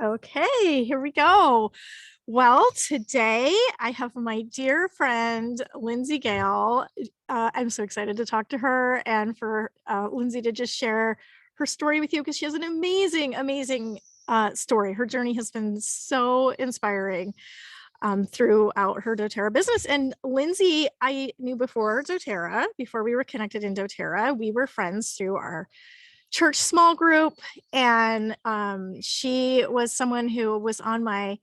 Okay, here we go. Well, today I have my dear friend, Lindsey Gale. I'm so excited to talk to her and for Lindsey to just share her story with you because she has an amazing story. Her journey has been so inspiring throughout her doTERRA business. And Lindsey, I knew before doTERRA, before we were connected in doTERRA, we were friends through our church small group. And she was someone who was on my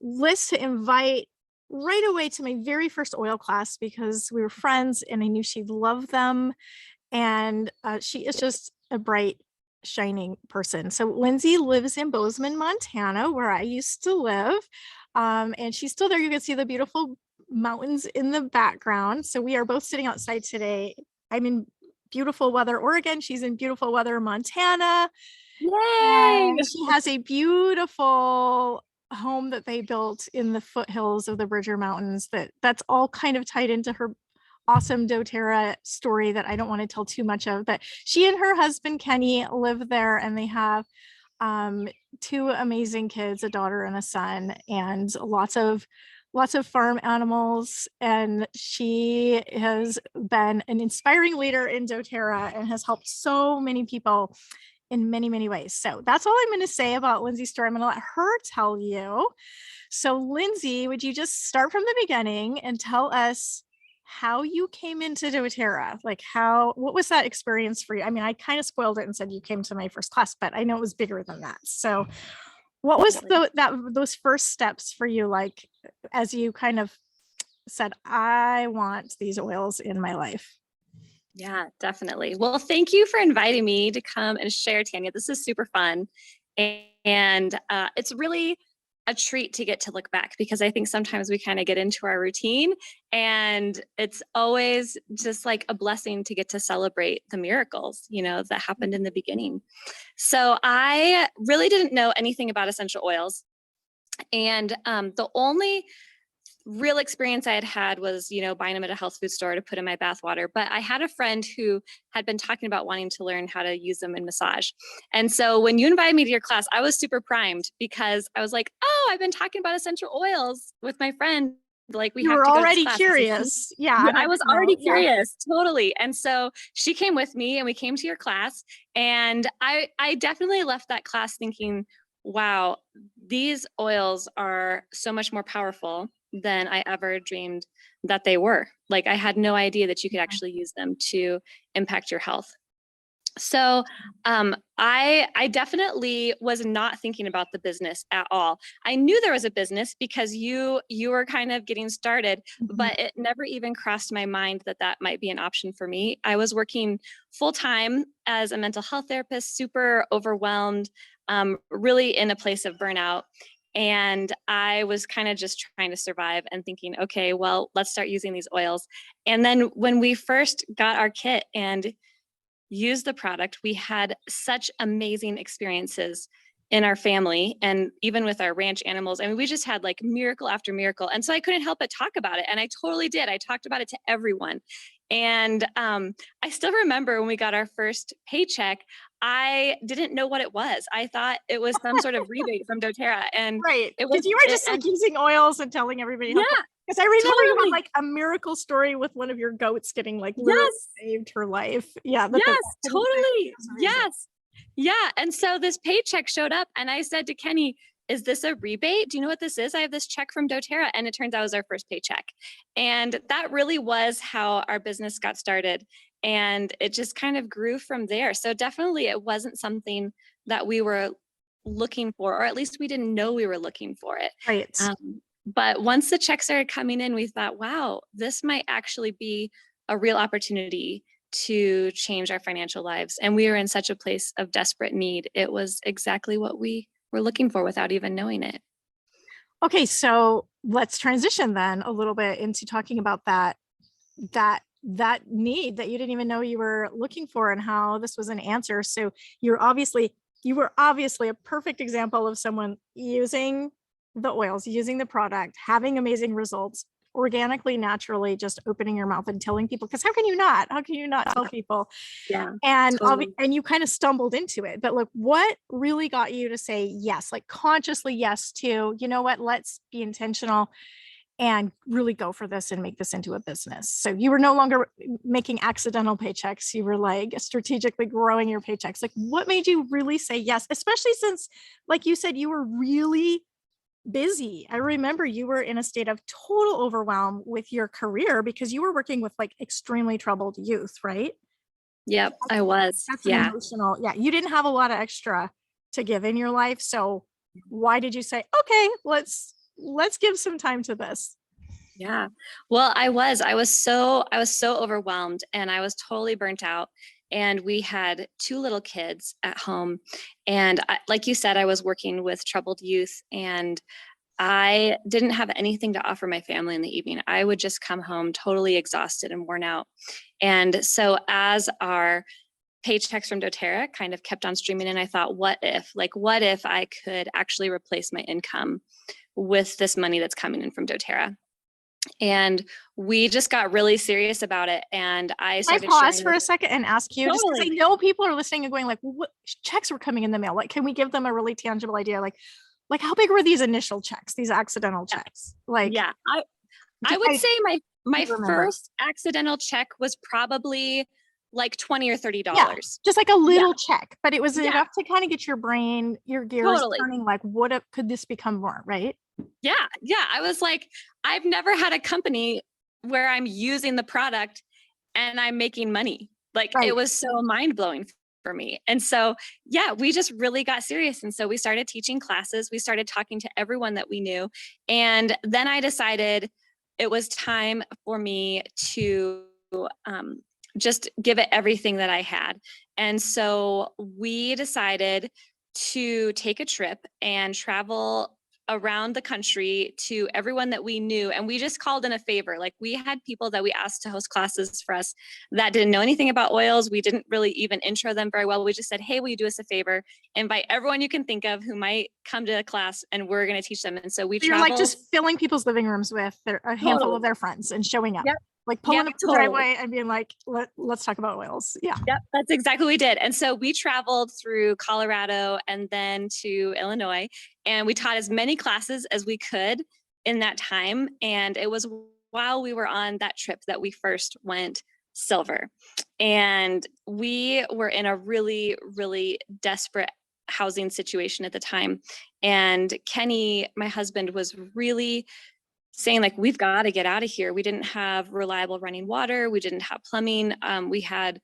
list to invite right away to my very first oil class because we were friends and I knew she'd love them. And she is just a bright, shining person. So Lindsey lives in Bozeman, Montana, where I used to live. And she's still there. You can see the beautiful mountains in the background. So we are both sitting outside today. I'm in beautiful weather, Oregon. She's in beautiful weather, Montana. Yay! And she has a beautiful home that they built in the foothills of the Bridger Mountains that's all kind of tied into her awesome doTERRA story that I don't want to tell too much of, but she and her husband Kenny live there and they have two amazing kids, a daughter and a son, and lots of farm animals. And she has been an inspiring leader in doTERRA and has helped so many people in many ways. So that's all I'm going to say about Lindsey's story. I'm going to let her tell you. So Lindsey, would you just start from the beginning and tell us how you came into doTERRA? Like what was that experience for you? I mean, I kind of spoiled it and said you came to my first class, but I know it was bigger than that. So what was those first steps for you, like as you kind of said, I want these oils in my life? Yeah, definitely. Well, thank you for inviting me to come and share, Tanya. This is super fun. And it's really a treat to get to look back because I think sometimes we kind of get into our routine and it's always just like a blessing to get to celebrate the miracles, that happened in the beginning. So I really didn't know anything about essential oils. And the only real experience I had was, buying them at a health food store to put in my bath water. But I had a friend who had been talking about wanting to learn how to use them in massage. And so when you invited me to your class, I was super primed because I was like, oh, I've been talking about essential oils with my friend. Like we have to go to this class. Curious. Yeah. I was already curious. Totally. And so she came with me and we came to your class and I definitely left that class thinking, wow, these oils are so much more powerful than I ever dreamed that they were. Like I had no idea that you could actually use them to impact your health. So I definitely was not thinking about the business at all. I knew there was a business because you were kind of getting started, but it never even crossed my mind that might be an option for me. I was working full-time as a mental health therapist, super overwhelmed, really in a place of burnout. And I was kind of just trying to survive and thinking, okay, well, let's start using these oils. And then when we first got our kit and used the product, we had such amazing experiences in our family and even with our ranch animals. I mean, we just had like miracle after miracle. And so I couldn't help but talk about it. And I totally did. I talked about it to everyone. And I still remember when we got our first paycheck, I didn't know what it was. I thought it was some sort of rebate from doTERRA. And right. It was, you were just like using oils and telling everybody. Yeah. Because I remember you had like a miracle story with one of your goats getting like literally saved her life. Yeah. Yes, totally. Yes. Yeah. And so this paycheck showed up and I said to Kenny, is this a rebate? Do you know what this is? I have this check from doTERRA. And it turns out it was our first paycheck. And that really was how our business got started. And it just kind of grew from there. So definitely it wasn't something that we were looking for, or at least we didn't know we were looking for it. Right. But once the checks started coming in, we thought, wow, this might actually be a real opportunity to change our financial lives. And we were in such a place of desperate need. It was exactly what we were looking for without even knowing it. Okay, so let's transition then a little bit into talking about that need that you didn't even know you were looking for and how this was an answer. So you were obviously a perfect example of someone using the oils, using the product, having amazing results, organically, naturally just opening your mouth and telling people, because how can you not? How can you not tell people? Yeah, And totally. and you kind of stumbled into it. But look, what really got you to say yes, like consciously yes to, you know what, let's be intentional and really go for this and make this into a business. So you were no longer making accidental paychecks. You were like strategically growing your paychecks. Like what made you really say yes, especially since, like you said, you were really busy. I remember you were in a state of total overwhelm with your career because you were working with like extremely troubled youth, right? Yep, I was. That's an Yeah. emotional, yeah. You didn't have a lot of extra to give in your life. So why did you say, okay, let's give some time to this? Yeah. Well, I was so overwhelmed and I was totally burnt out. And we had two little kids at home. And like you said, I was working with troubled youth and I didn't have anything to offer my family in the evening. I would just come home totally exhausted and worn out. And so as our paychecks from doTERRA kind of kept on streaming in, I thought, what if I could actually replace my income with this money that's coming in from doTERRA? And we just got really serious about it. And I Can I started pause sharing for with a second and ask you, just because I totally. know people are listening and going like, what checks were coming in the mail? Like, can we give them a really tangible idea? Like how big were these initial checks, these accidental Yeah. checks? Like, Yeah. I would say my you remember. first accidental check was probably like 20 or Yeah, $30. just like a Yeah. little check, but it was Yeah. enough to kind of get your brain, your gears Totally. turning. Like, could this become more, right? Yeah. Yeah. I was like, I've never had a company where I'm using the product and I'm making money. Like it Right. was so mind blowing for me. And so, yeah, we just really got serious. And so we started teaching classes. We started talking to everyone that we knew. And then I decided it was time for me to just give it everything that I had. And so we decided to take a trip and travel around the country to everyone that we knew. And we just called in a favor. Like we had people that we asked to host classes for us that didn't know anything about oils. We didn't really even intro them very well. We just said, hey, will you do us a favor? Invite everyone you can think of who might come to a class and we're going to teach them. And so we So you're like traveled. just filling people's living rooms with a handful of Totally. their friends and showing up, Yep. like pulling Yep. up the Totally. driveway and being like, let's talk about oils. Yeah. Yep, that's exactly what we did. And so we traveled through Colorado and then to Illinois, and we taught as many classes as we could in that time. And it was while we were on that trip that we first went silver. And we were in a really, really desperate housing situation at the time. And Kenny, my husband, was really saying like, we've got to get out of here. We didn't have reliable running water. We didn't have plumbing. We had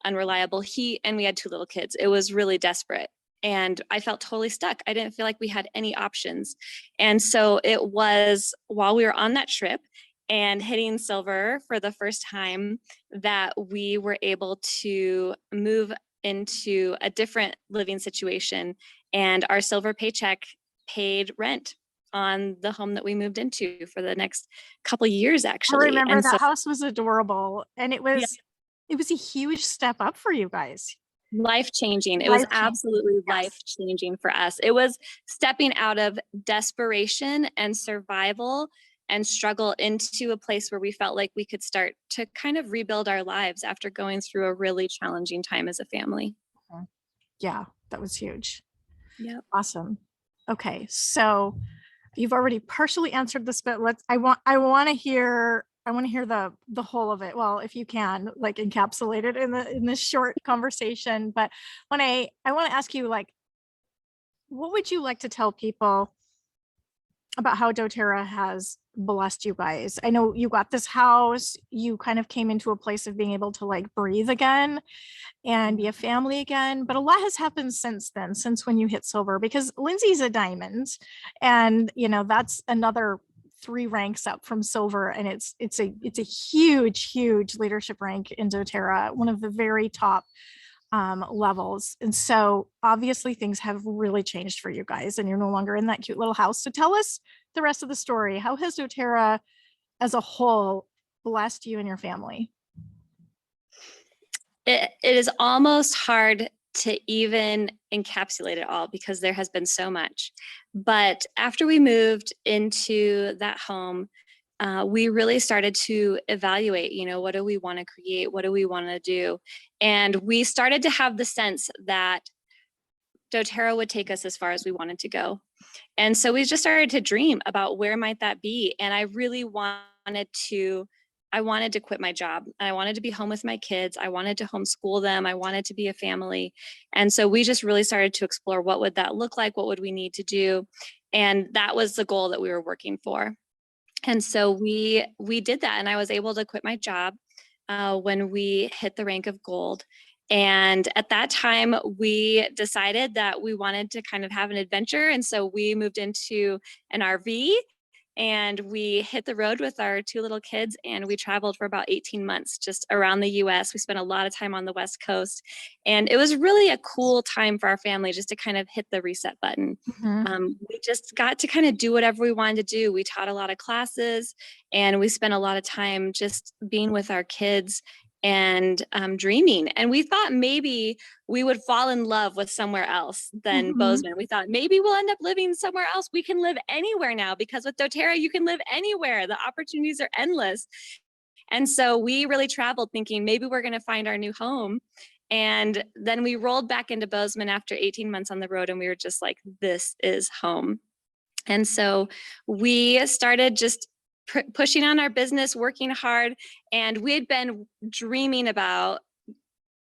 unreliable heat, and we had two little kids. It was really desperate. And I felt totally stuck. I didn't feel like we had any options. And so it was while we were on that trip and hitting silver for the first time that we were able to move into a different living situation. And our silver paycheck paid rent on the home that we moved into for the next couple of years, I actually. remember And so, that house was adorable, and yeah, it was a huge step up for you guys. life changing. It was Life changing. absolutely life Yes. changing for us. It was stepping out of desperation and survival and struggle into a place where we felt like we could start to kind of rebuild our lives after going through a really challenging time as a family. Mhm. Yeah, that was huge. Yep. Awesome. Okay, so you've already partially answered this, but I want to hear the whole of it. Well, if you can, like encapsulate it in this short conversation. But I want to ask you, like, what would you like to tell people about how doTERRA has blessed you guys? I know you got this house, you kind of came into a place of being able to like breathe again and be a family again. But a lot has happened since then, since when you hit silver, because Lindsey's a diamond, and that's another three ranks up from silver, and it's a huge leadership rank in doTERRA, one of the very top levels. And so obviously things have really changed for you guys, and you're no longer in that cute little house. So tell us the rest of the story. How has doTERRA as a whole blessed you and your family? It is almost hard to even encapsulate it all because there has been so much. But after we moved into that home, we really started to evaluate, what do we want to create? What do we want to do? And we started to have the sense that doTERRA would take us as far as we wanted to go. And so we just started to dream about where might that be. And I really wanted to quit my job. I wanted to be home with my kids. I wanted to homeschool them. I wanted to be a family. And so we just really started to explore what would that look like? What would we need to do? And that was the goal that we were working for. And so we did that, and I was able to quit my job when we hit the rank of gold. And at that time, we decided that we wanted to kind of have an adventure, and so we moved into an RV and we hit the road with our two little kids, and we traveled for about 18 months just around the US. We spent a lot of time on the West Coast, and it was really a cool time for our family just to kind of hit the reset button. Mhm. We just got to kind of do whatever we wanted to do. We taught a lot of classes, and we spent a lot of time just being with our kids and dreaming. And we thought maybe we would fall in love with somewhere else than Mhm. Bozeman. We thought maybe we'll end up living somewhere else. We can live anywhere now, because with doTERRA, you can live anywhere. The opportunities are endless. And so we really traveled thinking maybe we're going to find our new home. And then we rolled back into Bozeman after 18 months on the road, and we were just like, this is home. And so we started just pushing on our business, working hard, and we had been dreaming about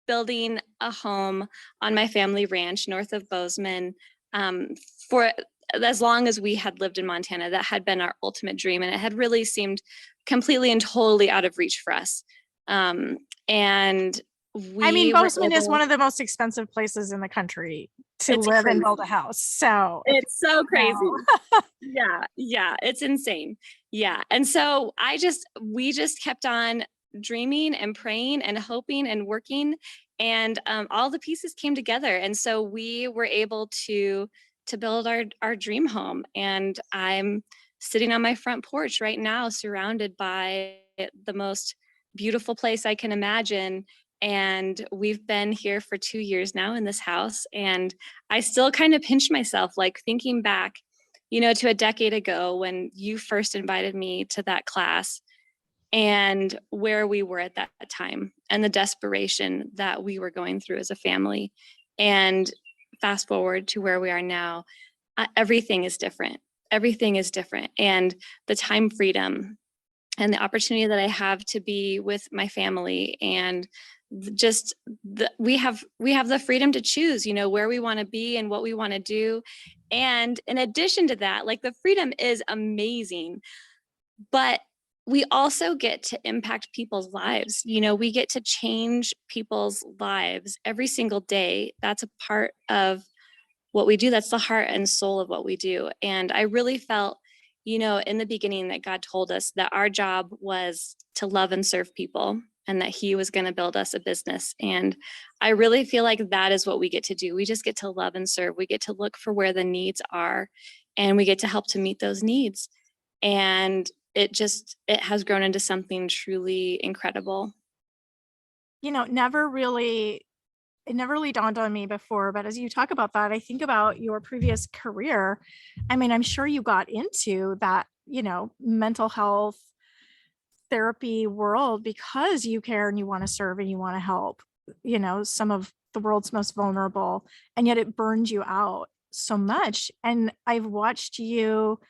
building a home on my family ranch north of Bozeman for as long as we had lived in Montana. That had been our ultimate dream, and it had really seemed completely and totally out of reach for us. And I mean, we were Bozeman is one able. of the most expensive places in the country to It's live and build a crazy. house. So if It's so you know. crazy. Yeah, it's insane. Yeah. And so we just kept on dreaming and praying and hoping and working, and all the pieces came together. And so we were able to build our dream home. And I'm sitting on my front porch right now, surrounded by the most beautiful place I can imagine. And we've been here for 2 years now in this house. And I still kind of pinch myself, like thinking back, to a decade ago when you first invited me to that class, and where we were at that time, and the desperation that we were going through as a family. And fast forward to where we are now, everything is different. Everything is different. And the time freedom and the opportunity that I have to be with my family, and just we have the freedom to choose, where we want to be and what we want to do. And in addition to that, like, the freedom is amazing, but we also get to impact people's lives. We get to change people's lives every single day. That's a part of what we do. That's the heart and soul of what we do. And I really felt, in the beginning, that God told us that our job was to love and serve people, and that He was going to build us a business. And I really feel like that is what we get to do. We just get to love and serve. We get to look for where the needs are, and we get to help to meet those needs. And it has grown into something truly incredible. Never really it never really dawned on me before, but as you talk about that, I think about your previous career. I mean, I'm sure you got into that, mental health therapy world because you care and you want to serve and you want to help, some of the world's most vulnerable, and yet it burned you out so much. And I've watched you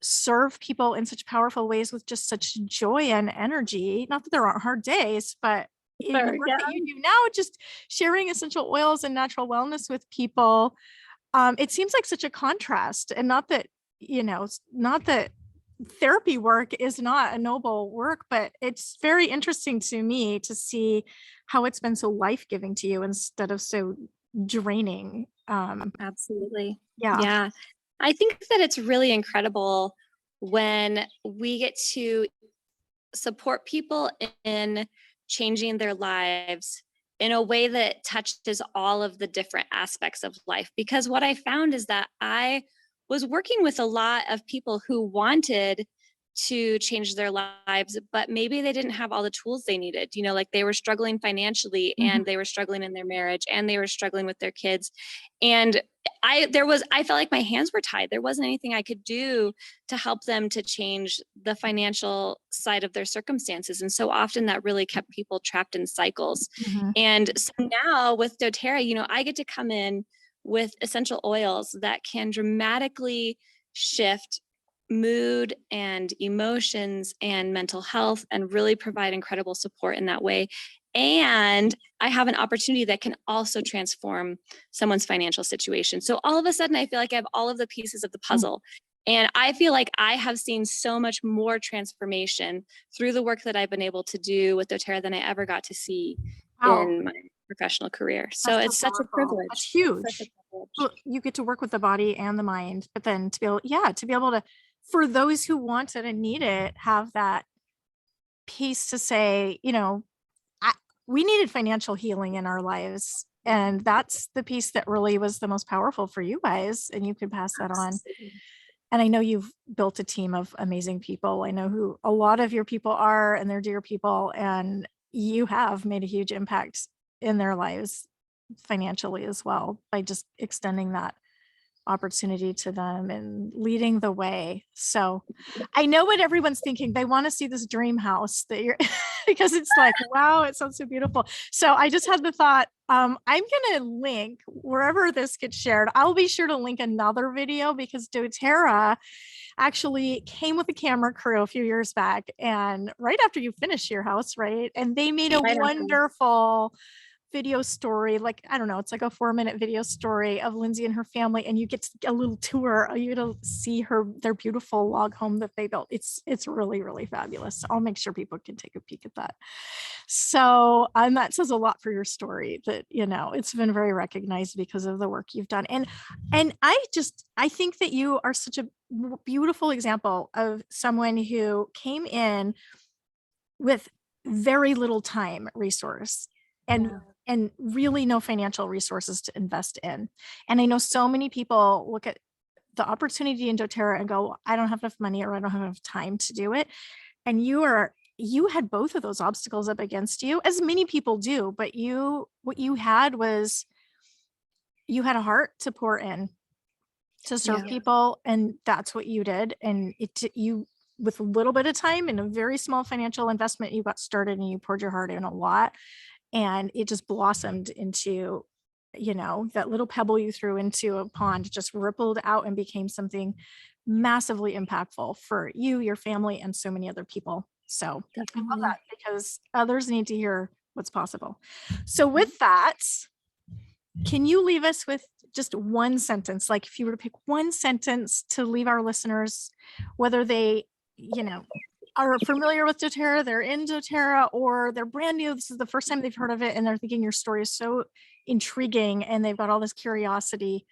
serve people in such powerful ways with just such joy and energy. Not that there aren't hard days, but in the Sure, work yeah. that you do now, just sharing essential oils and natural wellness with people, it seems like such a contrast. And not that therapy work is not a noble work, but it's very interesting to me to see how it's been so life-giving to you instead of so draining. Absolutely. Yeah. Yeah. I think that it's really incredible when we get to support people in changing their lives in a way that touches all of the different aspects of life. Because what I found is that I was working with a lot of people who wanted to change their lives, but maybe they didn't have all the tools they needed. Like they were struggling financially, Mhm. and they were struggling in their marriage, and they were struggling with their kids. And I felt like my hands were tied. There wasn't anything I could do to help them to change the financial side of their circumstances. And so often that really kept people trapped in cycles. Mhm. And so now with doTERRA, I get to come in with essential oils that can dramatically shift mood and emotions and mental health, and really provide incredible support in that way. And I have an opportunity that can also transform someone's financial situation. So all of a sudden, I feel like I have all of the pieces of the Mm. puzzle. And I feel like I have seen so much more transformation through the work that I've been able to do with doTERRA than I ever got to see Wow, in my professional career. So that's so it's such a powerful. That's privilege. Such a huge. privilege. Well, you get to work with the body and the mind, but then to be able, yeah, to be able to, for those who want it and need it, have that piece to say, I, we needed financial healing in our lives. And that's the piece that really was the most powerful for you guys. And you could pass that on. Absolutely. And I know you've built a team of amazing people. I know who a lot of your people are, and they're dear people. And you have made a huge impact in their lives financially as well by just extending that opportunity to them and leading the way. So I know what everyone's thinking. They want to see this dream house that you're because it's like, wow, it sounds so beautiful. So I just had the thought, I'm going to link wherever this gets shared. I'll be sure to link another video because doTERRA actually came with a camera crew a few years back, and right after you finish your house, right? And they made a Right on. wonderful video story, like I don't know, it's like a 4-minute video story of Lindsey and her family, and you get a little tour. You get to see their beautiful log home that they built. It's really, really fabulous. So I'll make sure people can take a peek at that. So and that says a lot for your story, that it's been very recognized because of the work you've done. And I think that you are such a beautiful example of someone who came in with very little time resource and Yeah. and really no financial resources to invest in. And I know so many people look at the opportunity in doTERRA and go, I don't have enough money, or I don't have enough time to do it. And you had both of those obstacles up against you, as many people do, but what you had was you had a heart to pour in to serve Yeah. people, and that's what you did. And you, with a little bit of time and a very small financial investment, you got started and you poured your heart in a lot, and it just blossomed into, that little pebble you threw into a pond just rippled out and became something massively impactful for you, your family, and so many other people. So I love Definitely. that, because others need to hear what's possible. So with that, can you leave us with just one sentence? Like if you were to pick one sentence to leave our listeners, whether they, are familiar with doTERRA, they're in doTERRA, or they're brand new, this is the first time they've heard of it, and they're thinking your story is so intriguing, and they've got all this curiosity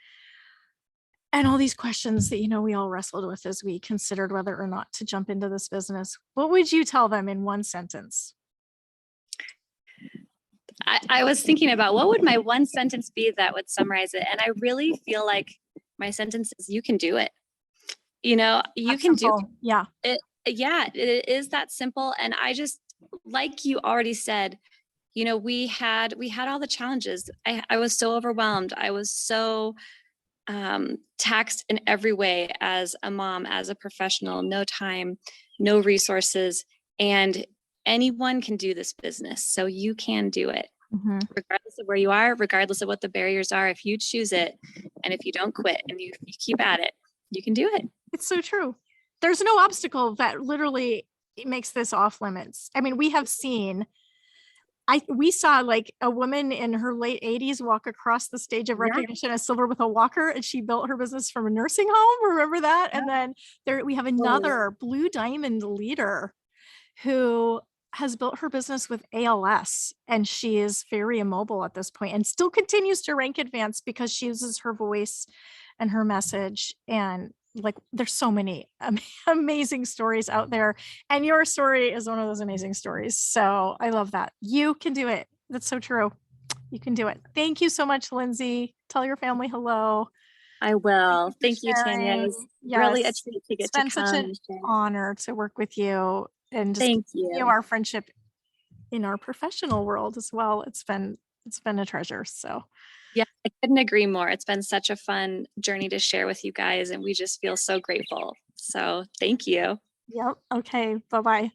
and all these questions that, we all wrestled with as we considered whether or not to jump into this business. What would you tell them in one sentence? I was thinking about what would my one sentence be that would summarize it. And I really feel like my sentence is, you can do it. You That's can do simple. Yeah. it. Yeah, it is that simple. And I just, like you already said, we had all the challenges. I was so overwhelmed. I was so taxed in every way as a mom, as a professional, no time, no resources. And anyone can do this business. So you can do it, Mhm. regardless of where you are, regardless of what the barriers are. If you choose it, and if you don't quit, and you keep at it, you can do it. It's so true. There's no obstacle that literally makes this off limits. I mean, we saw like a woman in her late 80s walk across the stage of Yeah. recognition as silver with a walker, and she built her business from a nursing home. Remember that? And then we have Totally. another Blue Diamond leader who has built her business with ALS, and she is very immobile at this point and still continues to rank advance because she uses her voice and her message. And like, there's so many amazing stories out there, and your story is one of those amazing stories. So I love that. You can do it. That's so true. You can do it. Thank you so much, Lindsey. Tell your family hello. I Thank will. you for Thank you, Tanya. It sharing. was really a Yes, treat to it's get to been such come an and share. honor to work with you and just Thank continue you. our friendship in our professional world as well. It's been a treasure. So, Yeah, I couldn't agree more. It's been such a fun journey to share with you guys, and we just feel so grateful. So thank you. yep. Okay. Bye bye.